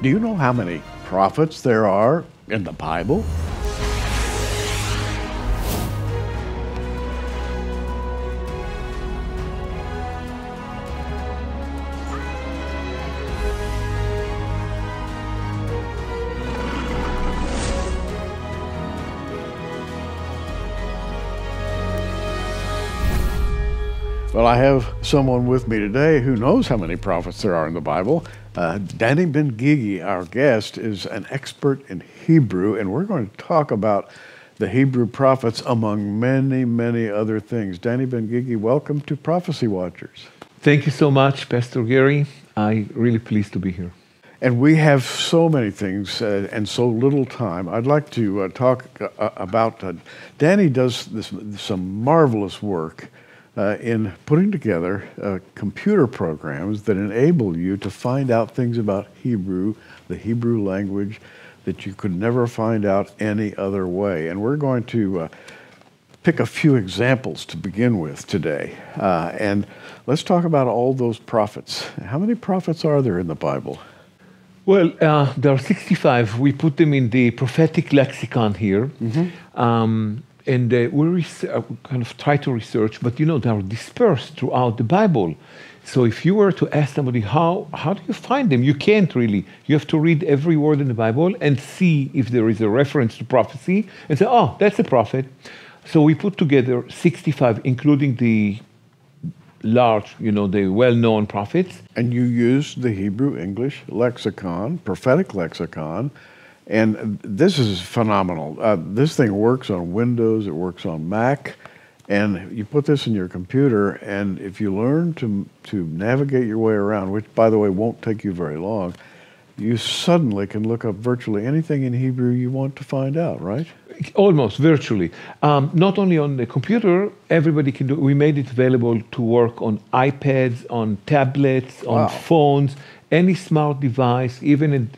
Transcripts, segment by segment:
Do you know how many prophets there are in the Bible? Well, I have someone with me today who knows how many prophets there are in the Bible. Danny Ben-Gigi, our guest, is an expert in Hebrew, and we're going to talk about the Hebrew prophets among many, many other things. Danny Ben-Gigi, welcome to Prophecy Watchers. Thank you so much, Pastor Gary. I'm really pleased to be here. And we have so many things and so little time. I'd like to talk about Danny does some marvelous work in putting together computer programs that enable you to find out things about Hebrew, the Hebrew language, that you could never find out any other way. And we're going to pick a few examples to begin with today. And let's talk about all those prophets. How many prophets are there in the Bible? Well, there are 65. We put them in the prophetic lexicon here. Mm-hmm. And we kind of try to research, but they are dispersed throughout the Bible. So if you were to ask somebody, how do you find them? You can't really. You have to read every word in the Bible and see if there is a reference to prophecy and say, oh, that's a prophet. So we put together 65, including the large, the well-known prophets. And you used the Hebrew-English lexicon, prophetic lexicon. And this is phenomenal. This thing works on Windows, it works on Mac, and you put this in your computer, and if you learn to navigate your way around, which, by the way, won't take you very long, you suddenly can look up virtually anything in Hebrew you want to find out, right? Almost, virtually. Not only on the computer, everybody can do it. We made it available to work on iPads, on tablets, on phones, any smart device, even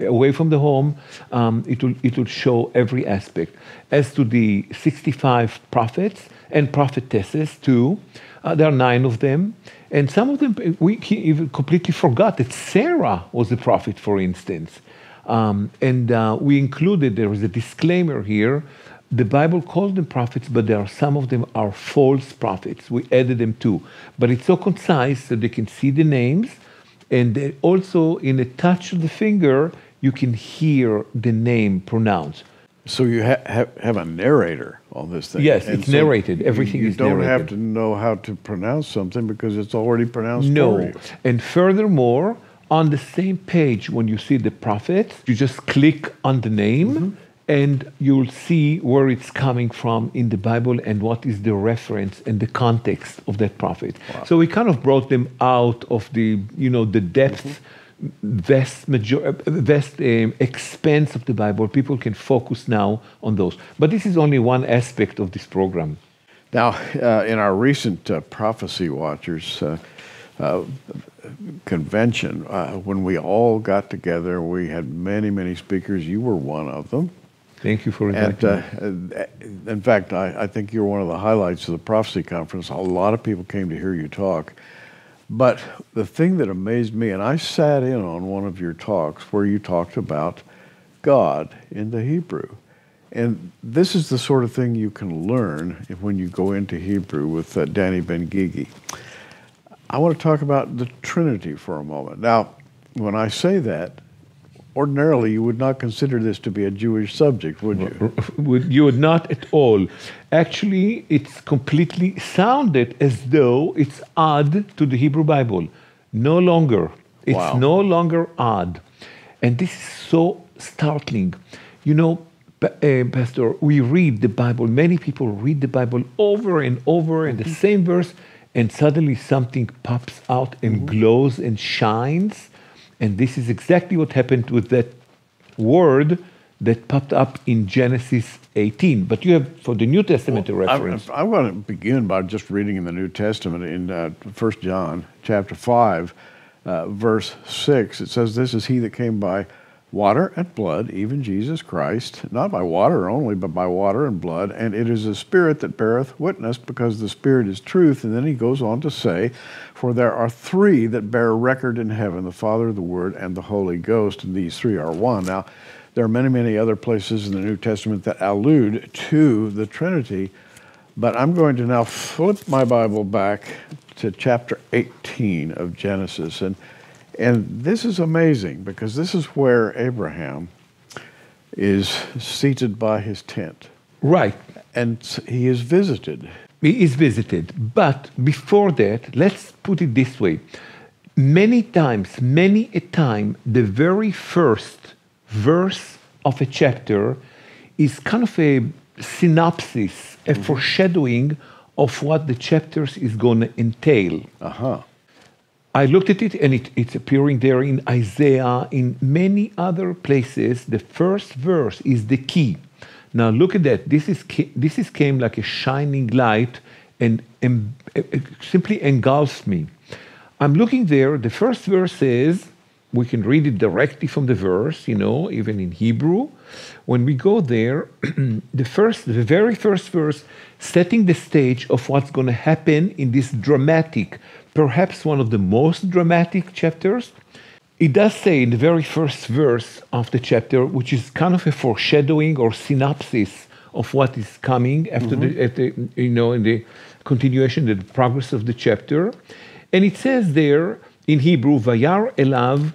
away from the home, it will show every aspect. As to the 65 prophets and prophetesses too, there are 9 of them. And some of them, we even completely forgot that Sarah was a prophet, for instance. We included, there is a disclaimer here, the Bible calls them prophets, but some of them are false prophets. We added them too. But it's so concise that they can see the names, and also in a touch of the finger, you can hear the name pronounced. So you have a narrator on this thing. Yes, it's narrated. Everything is narrated. You don't have to know how to pronounce something because it's already pronounced for you. No. And furthermore, on the same page, when you see the prophet, you just click on the name, and you'll see where it's coming from in the Bible and what is the reference and the context of that prophet. Wow. So we kind of brought them out of the, the depth, vast expanse of the Bible. People can focus now on those. But this is only one aspect of this program. Now, in our recent Prophecy Watchers convention, when we all got together, we had many, many speakers. You were one of them. Thank you for inviting me. In fact, I think you're one of the highlights of the Prophecy Conference. A lot of people came to hear you talk. But the thing that amazed me, and I sat in on one of your talks where you talked about God in the Hebrew. And this is the sort of thing you can learn when you go into Hebrew with Danny Ben-Gigi. I want to talk about the Trinity for a moment. Now, when I say that, ordinarily, you would not consider this to be a Jewish subject, would you? You would not at all. Actually, it's completely sounded as though it's odd to the Hebrew Bible. No longer. It's no longer odd. And this is so startling. Pastor, we read the Bible. Many people read the Bible over and over in the same verse, and suddenly something pops out and glows and shines. And this is exactly what happened with that word that popped up in Genesis 18. But you have, for the New Testament, a reference. I want to begin by just reading in the New Testament in 1 John chapter 5, verse 6. It says, "This is he that came by water and blood, even Jesus Christ, not by water only, but by water and blood. And it is the Spirit that beareth witness, because the Spirit is truth. And then he goes on to say, for there are three that bear record in heaven, the Father, the Word, and the Holy Ghost, and these three are one. Now, there are many, many other places in the New Testament that allude to the Trinity, but I'm going to now flip my Bible back to chapter 18 of Genesis. And this is amazing, because this is where Abraham is seated by his tent. Right. And he is visited. He is visited. But before that, let's put it this way. Many a time, the very first verse of a chapter is kind of a synopsis, a foreshadowing of what the chapters is going to entail. I looked at it, and it's appearing there in Isaiah, in many other places. The first verse is the key. Now look at that. This came like a shining light and simply engulfed me. I'm looking there. The first verse says, we can read it directly from the verse, even in Hebrew. When we go there, the very first verse, setting the stage of what's going to happen in this dramatic, perhaps one of the most dramatic chapters. It does say in the very first verse of the chapter, which is kind of a foreshadowing or synopsis of what is coming after in the continuation, the progress of the chapter. And it says there in Hebrew, Vayar elav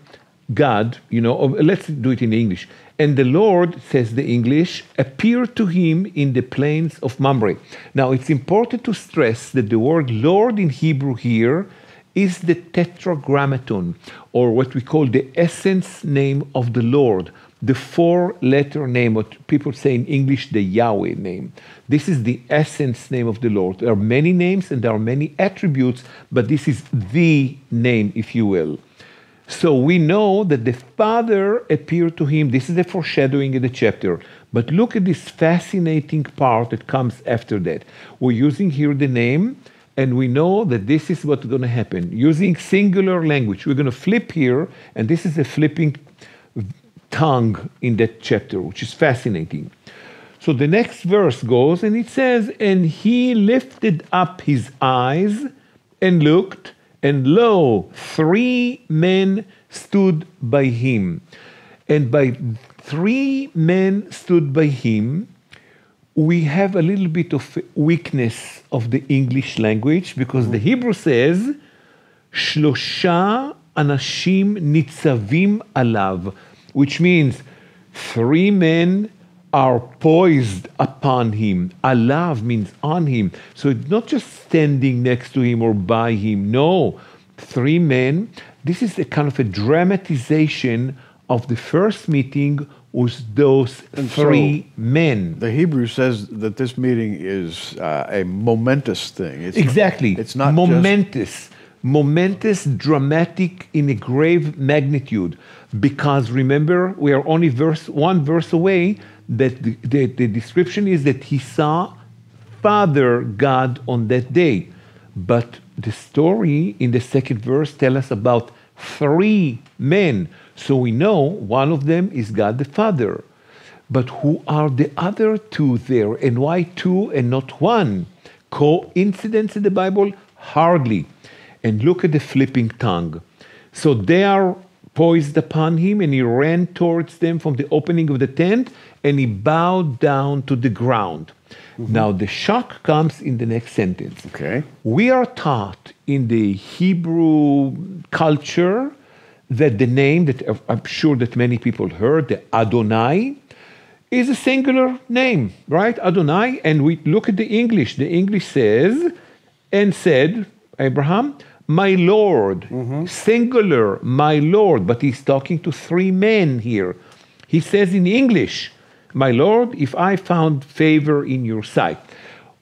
God, let's do it in English. And the Lord, says the English, appeared to him in the plains of Mamre. Now, it's important to stress that the word Lord in Hebrew here is the tetragrammaton, or what we call the essence name of the Lord, the four-letter name, what people say in English, the Yahweh name. This is the essence name of the Lord. There are many names and there are many attributes, but this is the name, if you will. So we know that the Father appeared to him. This is a foreshadowing in the chapter. But look at this fascinating part that comes after that. We're using here the name, and we know that this is what's going to happen. Using singular language, we're going to flip here, and this is a flipping tongue in that chapter, which is fascinating. So the next verse goes, and it says, and he lifted up his eyes and looked, and lo, three men stood by him. And by three men stood by him, we have a little bit of weakness of the English language, because the Hebrew says, Shlosha anashim nitzavim alav, which means three men are poised upon him. Alav means on him. So it's not just standing next to him or by him. No, three men. This is a kind of a dramatization of the first meeting with those three men. The Hebrew says that this meeting is a momentous thing. It's not momentous. Momentous, dramatic, in a grave magnitude. Because remember, we are only one verse away, that the description is that he saw Father God on that day. But the story in the second verse tells us about three men. So we know one of them is God the Father. But who are the other two there? And why two and not one? Coincidence in the Bible? Hardly. And look at the flipping tongue. So they are poised upon him, and he ran towards them from the opening of the tent, and he bowed down to the ground. Now the shock comes in the next sentence. Okay. We are taught in the Hebrew culture that the name that I'm sure that many people heard, the Adonai, is a singular name, right? Adonai. And we look at the English. The English says, and said, Abraham, my Lord, singular, my Lord. But he's talking to three men here. He says in English, my Lord, if I found favor in your sight.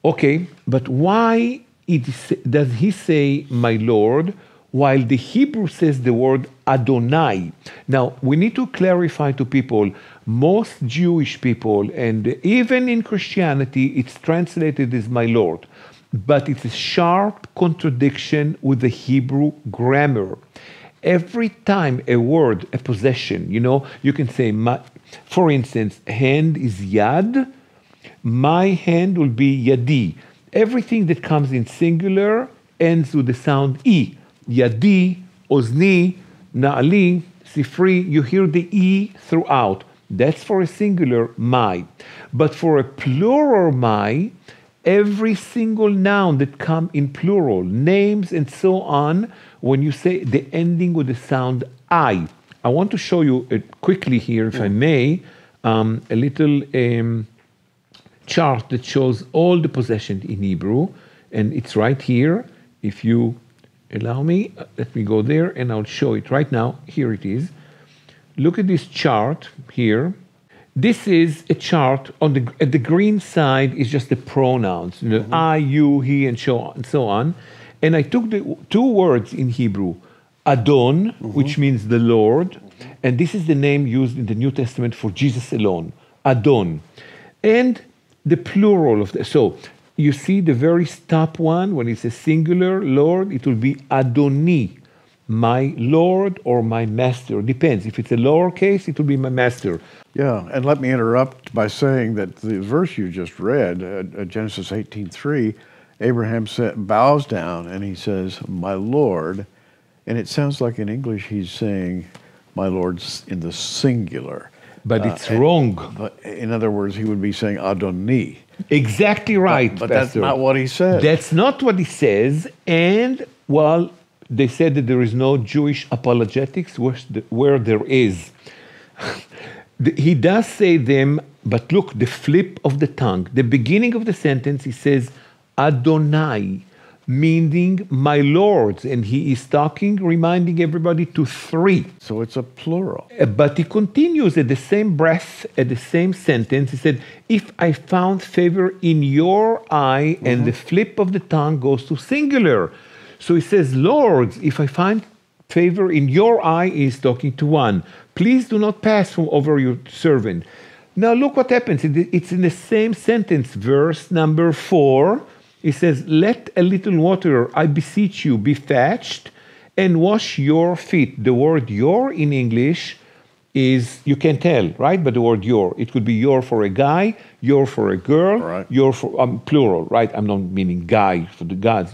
Okay, but why does he say my Lord while the Hebrew says the word Adonai? Now, we need to clarify to people, most Jewish people, and even in Christianity, it's translated as my Lord. But it's a sharp contradiction with the Hebrew grammar. every time a word, a possession, you can say, for instance, hand is yad, my hand will be yadi. Everything that comes in singular ends with the sound E. Yadi, ozni, na'ali, sifri, you hear the E throughout. That's for a singular, my. But for a plural, my, every single noun that come in plural, names and so on, when you say the ending with the sound I. I want to show you quickly here, if I may, a little chart that shows all the possessions in Hebrew, and it's right here. If you allow me, let me go there and I'll show it right now. Here it is. Look at this chart here. This is a chart at the green side is just the pronouns, I, you, he, and so on. And I took the two words in Hebrew, Adon, which means the Lord, and this is the name used in the New Testament for Jesus alone, Adon. And the plural of so you see the very top one, when it's a singular Lord, it will be Adoni, my Lord or my master. Depends. If it's a lowercase, it will be my master. Yeah, and let me interrupt by saying that the verse you just read, Genesis 18:3, Abraham bows down and he says, my Lord, and it sounds like in English he's saying, my Lord in the singular. But it's wrong. But in other words, he would be saying Adoni. Exactly right, But that's not what he said. That's not what he says. And, well, they said that there is no Jewish apologetics where there is. He does say them, but look, the flip of the tongue. The beginning of the sentence, he says, Adonai, meaning my lords. And he is talking, reminding everybody to three. So it's a plural. But he continues at the same breath, at the same sentence. He said, if I found favor in your eye, and the flip of the tongue goes to singular. So he says, lords, if I find favor in your eye, he is talking to one. Please do not pass from over your servant. Now look what happens. It's in the same sentence, verse number 4. It says, let a little water, I beseech you, be fetched and wash your feet. The word your in English is, you can tell, right? But the word your, it could be your for a guy, your for a girl, right. Your for, plural, right? I'm not meaning guy for the gods,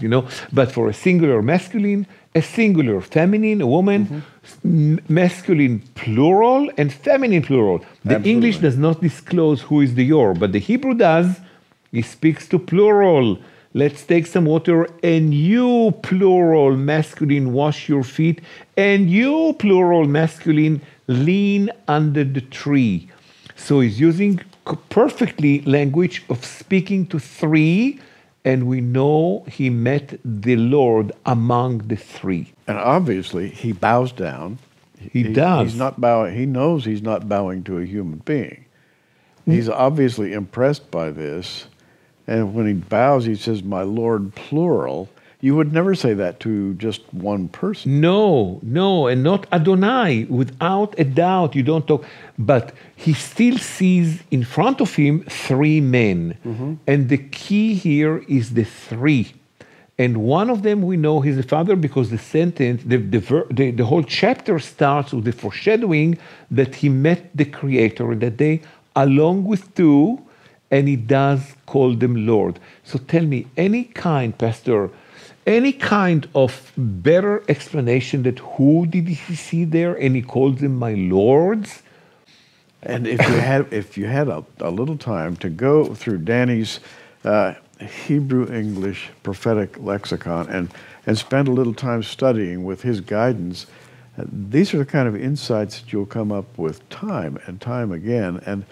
but for a singular masculine, a singular feminine, a woman, masculine plural, and feminine plural. The Absolutely. English does not disclose who is the your, but the Hebrew does. He speaks to plural. Let's take some water, and you, plural masculine, wash your feet, and you, plural masculine, lean under the tree. So he's using perfectly language of speaking to three, and we know he met the Lord among the three. And obviously, he bows down. He does. He's not bowing. He knows he's not bowing to a human being. He's obviously impressed by this. And when he bows, he says, my Lord, plural. You would never say that to just one person. No, and not Adonai. Without a doubt, you don't talk. But he still sees in front of him three men. And the key here is the three. And one of them we know he's the Father because the sentence, the whole chapter starts with the foreshadowing that he met the Creator that day along with two, and he does call them Lord. So tell me, Pastor, any kind of better explanation that who did he see there and he calls them my lords? And if you had a little time to go through Danny's Hebrew English prophetic lexicon and spend a little time studying with his guidance, these are the kind of insights that you'll come up with time and time again. And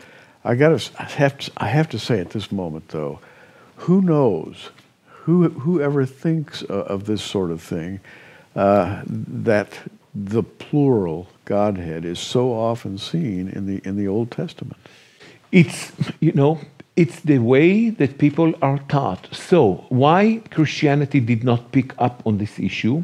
I have to say at this moment, though, who knows, whoever thinks of this sort of thing, that the plural Godhead is so often seen in the Old Testament. It's it's the way that people are taught. So why Christianity did not pick up on this issue?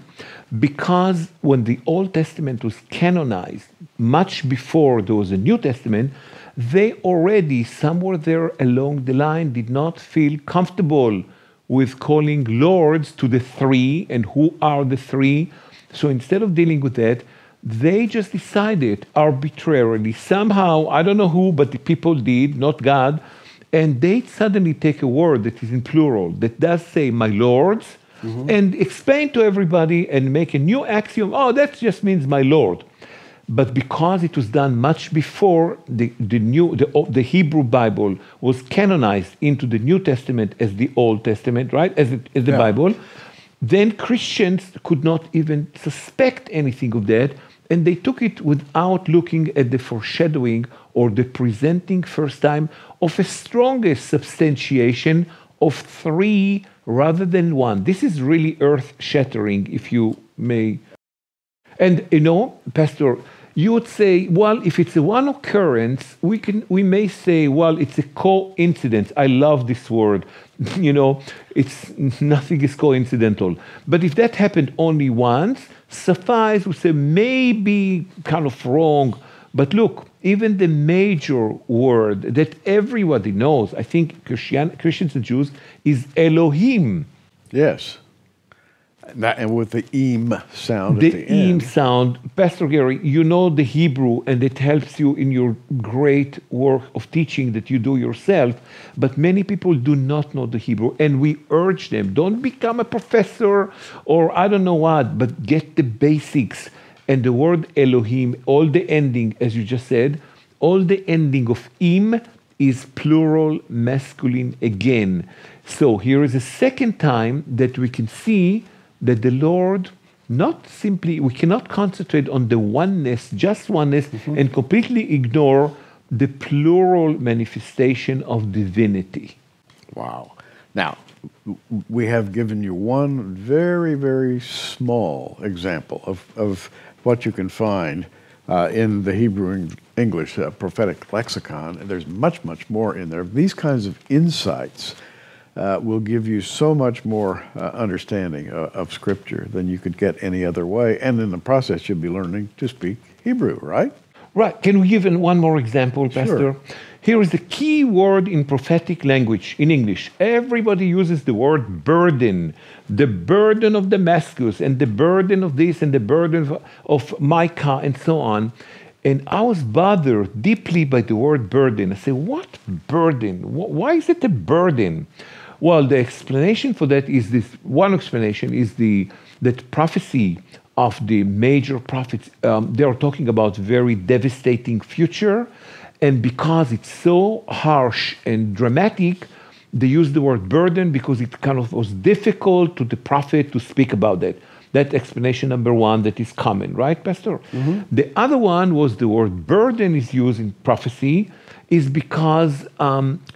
Because when the Old Testament was canonized, much before there was a New Testament, they already, somewhere there along the line, did not feel comfortable with calling lords to the three, and who are the three? So instead of dealing with that, they just decided arbitrarily, somehow, I don't know who, but the people did, not God, and they suddenly take a word that is in plural, that does say my lords, and explain to everybody and make a new axiom, oh, that just means my lord. But because it was done much before the Hebrew Bible was canonized into the New Testament as the Old Testament, right, as the Bible, then Christians could not even suspect anything of that, and they took it without looking at the foreshadowing or the presenting first time of a strongest substantiation of three rather than one. This is really earth-shattering, if you may. And Pastor, you would say, well, if it's a one occurrence, we may say, well, it's a coincidence. I love this word. It's nothing is coincidental. But if that happened only once, suffice we say maybe kind of wrong. But look, even the major word that everybody knows, I think Christians and Jews, is Elohim. Yes. And with the im sound the at the end. im sound. Pastor Gary, you know the Hebrew, and it helps you in your great work of teaching that you do yourself, but many people do not know the Hebrew, and we urge them, don't become a professor or I don't know what, but get the basics. And the word Elohim, all the ending, as you just said, all the ending of im is plural masculine again. So here is a second time that we can see that the Lord, not simply, we cannot concentrate on the oneness, just oneness, and completely ignore the plural manifestation of divinity. Wow. Now, we have given you one very, very small example of what you can find in the Hebrew English prophetic lexicon. And there's much, much more in there. These kinds of insights will give you so much more understanding of Scripture than you could get any other way. And in the process, you'll be learning to speak Hebrew, right? Right. Can we give one more example, Pastor? Sure. Here is the key word in prophetic language, in English. Everybody uses the word burden. The burden of Damascus, and the burden of this, and the burden of Micah, and so on. And I was bothered deeply by the word burden. I said, what burden? Why is it a burden? Well, the explanation for that is this. One explanation is that prophecy of the major prophets, they are talking about very devastating future. And because it's so harsh and dramatic, they use the word burden because it kind of was difficult to the prophet to speak about that. That's explanation number one that is common, right, Pastor? The other one was the word burden is used in prophecy is because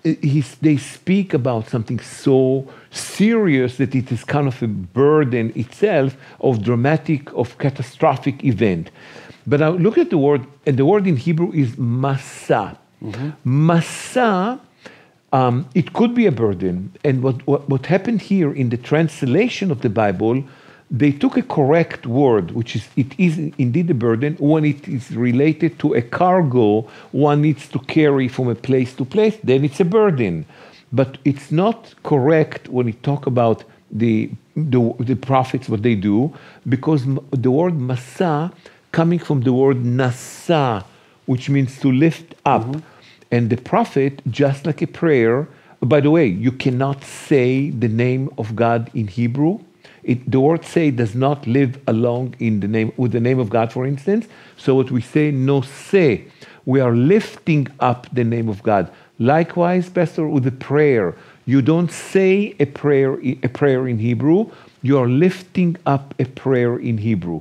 they speak about something so serious that it is kind of a burden itself of dramatic, of catastrophic event. But now look at the word, and the word in Hebrew is masa. Masa, it could be a burden. And what happened here in the translation of the Bible, they took a correct word, which is, it is indeed a burden. When it is related to a cargo one needs to carry from a place to place, then it's a burden. But it's not correct when we talk about the prophets, what they do, because the word masa coming from the word nasa, which means to lift up. And the prophet, just like a prayer, by the way, you cannot say the name of God in Hebrew. The word say does not live along with the name of God, for instance. So what we say, no say, we are lifting up the name of God. Likewise, Pastor, with a prayer, you don't say a prayer in Hebrew, you are lifting up a prayer in Hebrew.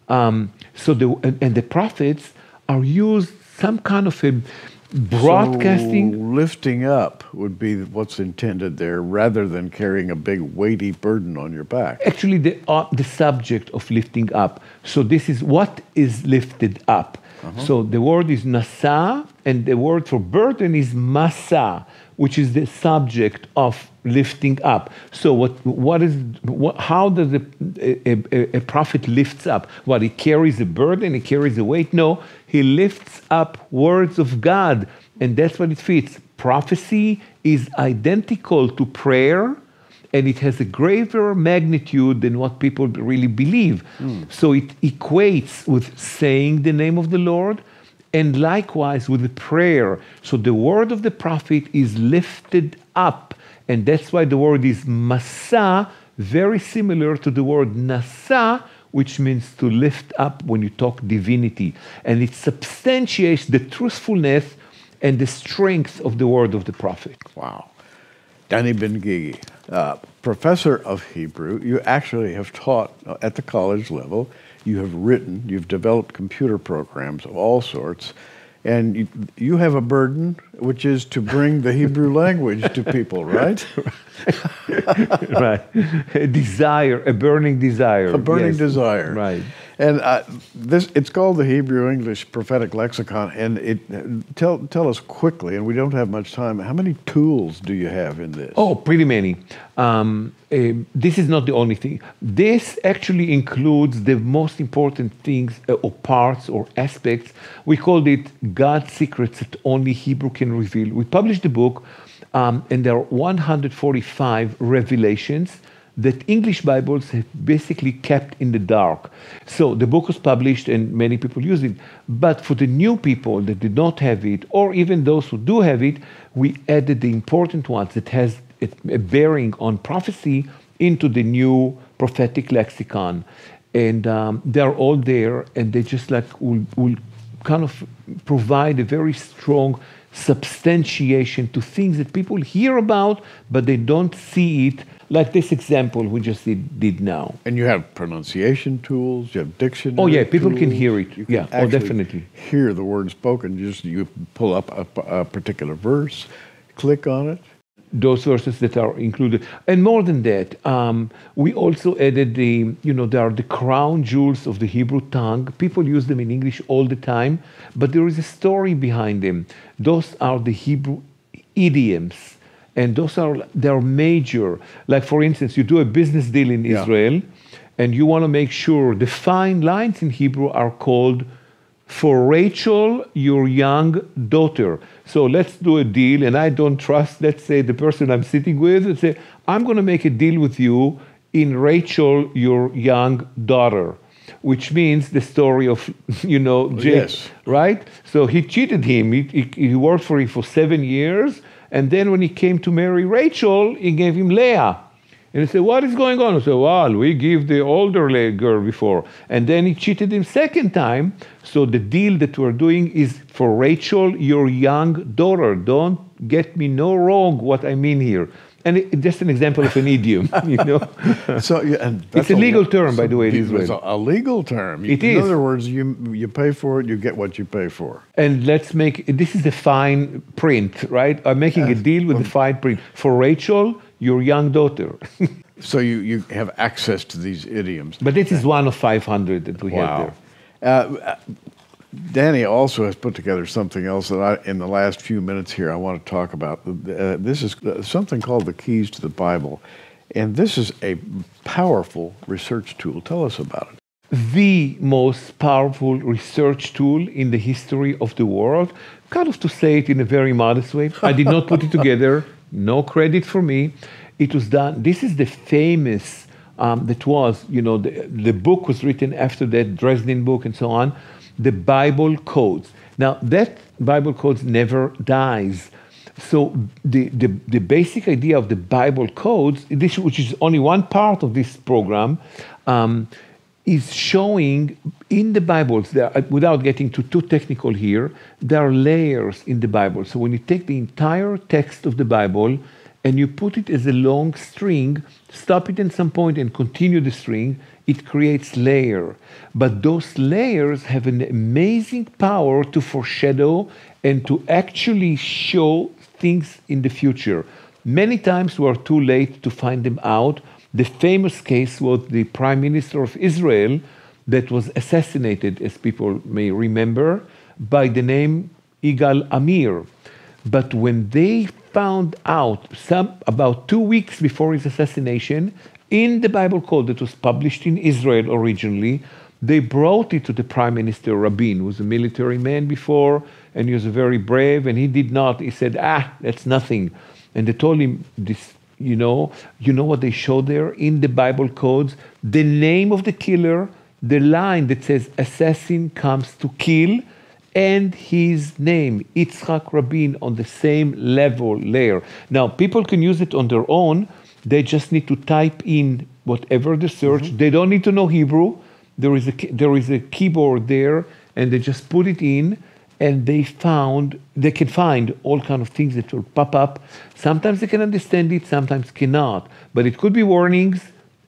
So the prophets are used some kind of a broadcasting. So lifting up would be what's intended there, rather than carrying a big weighty burden on your back. Actually, the subject of lifting up. So this is what is lifted up. So the word is nasa, and the word for burden is masa, which is the subject of lifting up. So how does a prophet lifts up? What, he carries a burden, he carries a weight? No, he lifts up words of God, and that's what it fits. Prophecy is identical to prayer, and it has a greater magnitude than what people really believe. So it equates with saying the name of the Lord, and likewise with the prayer. So the word of the prophet is lifted up, and that's why the word is masa, very similar to the word nasa, which means to lift up when you talk divinity. And it substantiates the truthfulness and the strength of the word of the prophet. Wow. Danny Ben-Gigi, professor of Hebrew. You actually have taught at the college level. You have written, you've developed computer programs of all sorts, and you have a burden, which is to bring the Hebrew language to people, right? Right. A desire, a burning desire. A burning desire. Right. And it's called the Hebrew English Prophetic Lexicon. And tell us quickly, and we don't have much time, how many tools do you have in this? Oh, pretty many. This is not the only thing. This actually includes the most important things or parts or aspects. We called it God's secrets that only Hebrew can reveal. We published the book, and there are 145 revelations that English Bibles have basically kept in the dark. So the book was published and many people use it. But for the new people that did not have it, or even those who do have it, we added the important ones that has a bearing on prophecy into the new prophetic lexicon. And they're all there, and they just will kind of provide a very strong substantiation to things that people hear about, but they don't see it, like this example we just did now. And you have pronunciation tools, you have dictionary Oh yeah, people tools. can hear it. You can Yeah, oh definitely. hear the word spoken. You pull up a particular verse, click on it. Those verses that are included. And more than that, we also added there are the crown jewels of the Hebrew tongue. People use them in English all the time, but there is a story behind them. Those are the Hebrew idioms. And they're major. Like for instance, you do a business deal in Israel, and you want to make sure the fine lines in Hebrew are called "For Rachel, your young daughter." So let's do a deal, and I don't trust, let's say, the person I'm sitting with, and say, I'm going to make a deal with you in Rachel, your young daughter, which means the story of, Jacob, Yes. right? So he cheated him. He worked for him for 7 years, and then when he came to marry Rachel, he gave him Leah. And he said, what is going on? I said, well, we give the older girl before. And then he cheated him second time. So the deal that we're doing is for Rachel, your young daughter. Don't get me no wrong what I mean here. And just an example of an idiom, So and that's It's a legal term, by the way, in Israel. It's a legal term. It in is. other words, you pay for it, you get what you pay for. And this is the fine print, right? I'm making a deal with the fine print. For Rachel, your young daughter. So you have access to these idioms. But this is one of 500 that we have there. Danny also has put together something else that in the last few minutes here, I want to talk about. This is something called the Keys to the Bible. And this is a powerful research tool. Tell us about it. The most powerful research tool in the history of the world. Kind of to say it in a very modest way. I did not put it together. No credit for me. It was done. This is the famous, the book was written after that, Dresden book and so on, the Bible Codes. Now, that Bible Codes never dies. So the basic idea of the Bible Codes, which is only one part of this program, is showing in the Bibles, without getting too technical here, there are layers in the Bible. So when you take the entire text of the Bible and you put it as a long string, stop it at some point and continue the string, it creates layer. But those layers have an amazing power to foreshadow and to actually show things in the future. Many times we are too late to find them out. The famous case was the Prime Minister of Israel that was assassinated, as people may remember, by the name Yigal Amir. But when they found out, about 2 weeks before his assassination, in the Bible Code that was published in Israel originally, they brought it to the Prime Minister Rabin, who was a military man before, and he was very brave, and he did not. He said, that's nothing. And they told him, this You know what they show there in the Bible codes? The name of the killer, the line that says assassin comes to kill, and his name, Yitzhak Rabin, on the same level layer. Now, people can use it on their own. They just need to type in whatever the search. They don't need to know Hebrew. There is a keyboard there, and they just put it in, and they can find all kind of things that will pop up. Sometimes they can understand it, sometimes cannot. But it could be warnings,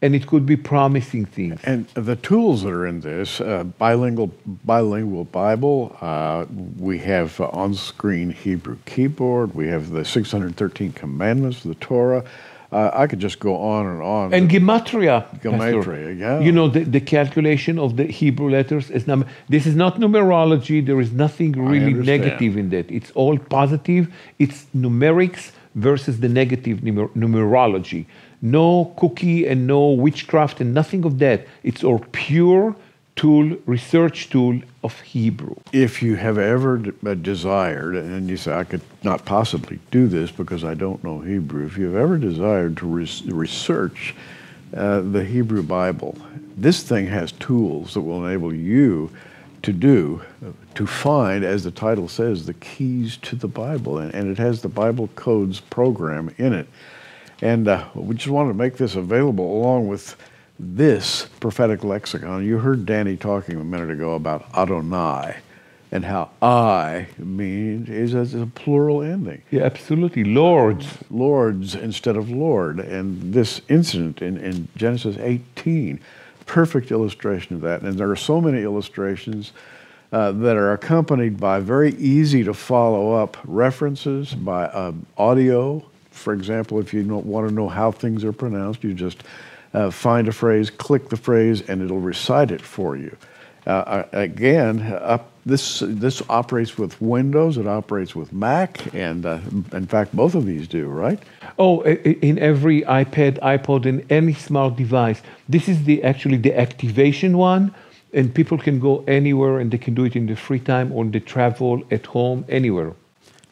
and it could be promising things. And the tools that are in this, bilingual Bible, we have on-screen Hebrew keyboard, we have the 613 commandments of the Torah. I could just go on and on. And gematria. Gematria, yeah. You know, the calculation of the Hebrew letters is number. This is not numerology. There is nothing really negative in that. It's all positive. It's numerics versus the negative numerology. No cookie and no witchcraft and nothing of that. It's all pure tool, research tool of Hebrew. If you have ever desired, and you say, I could not possibly do this because I don't know Hebrew, if you've ever desired to research the Hebrew Bible, this thing has tools that will enable you to find, as the title says, the keys to the Bible. And it has the Bible Codes program in it. And we just wanted to make this available along with this prophetic lexicon. You heard Danny talking a minute ago about Adonai and how I is a plural ending. Yeah, absolutely. Lords. Lords instead of Lord. And this incident in Genesis 18, perfect illustration of that. And there are so many illustrations that are accompanied by very easy to follow up references, by audio. For example, if you want to know how things are pronounced, you just find a phrase, click the phrase, and it'll recite it for you. This operates with Windows, it operates with Mac, and in fact, both of these do, right? Oh, in every iPad, iPod, and any smart device. This is actually the activation one, and people can go anywhere, and they can do it in the free time, or they travel at home, anywhere.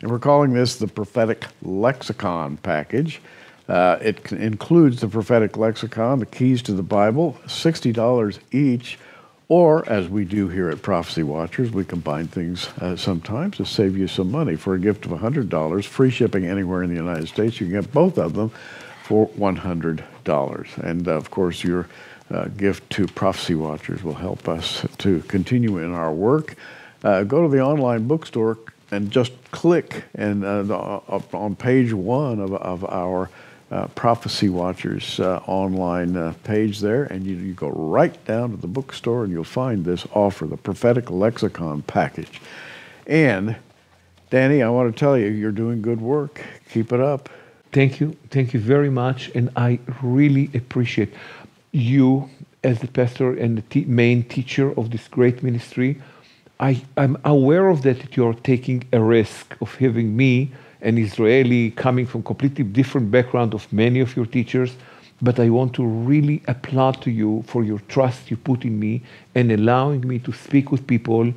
And we're calling this the Prophetic Lexicon package. It includes the Prophetic Lexicon, the keys to the Bible, $60 each, or as we do here at Prophecy Watchers, we combine things sometimes to save you some money. For a gift of $100, free shipping anywhere in the United States, you can get both of them for $100. And of course, your gift to Prophecy Watchers will help us to continue in our work. Go to the online bookstore and just click and on page 1 of our Prophecy Watchers online page there, and you go right down to the bookstore and you'll find this offer, the Prophetic Lexicon package. And Danny, I want to tell you, you're doing good work. Keep it up. Thank you very much, and I really appreciate you as the pastor and the main teacher of this great ministry. I'm aware of that you're taking a risk of having me, an Israeli coming from completely different background of many of your teachers, but I want to really applaud to you for your trust you put in me and allowing me to speak with people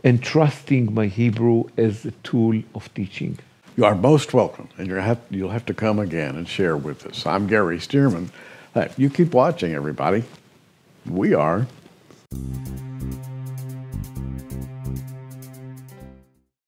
and trusting my Hebrew as a tool of teaching. You are most welcome, and you'll have to come again and share with us. I'm Gary Stearman. You keep watching, everybody. We are.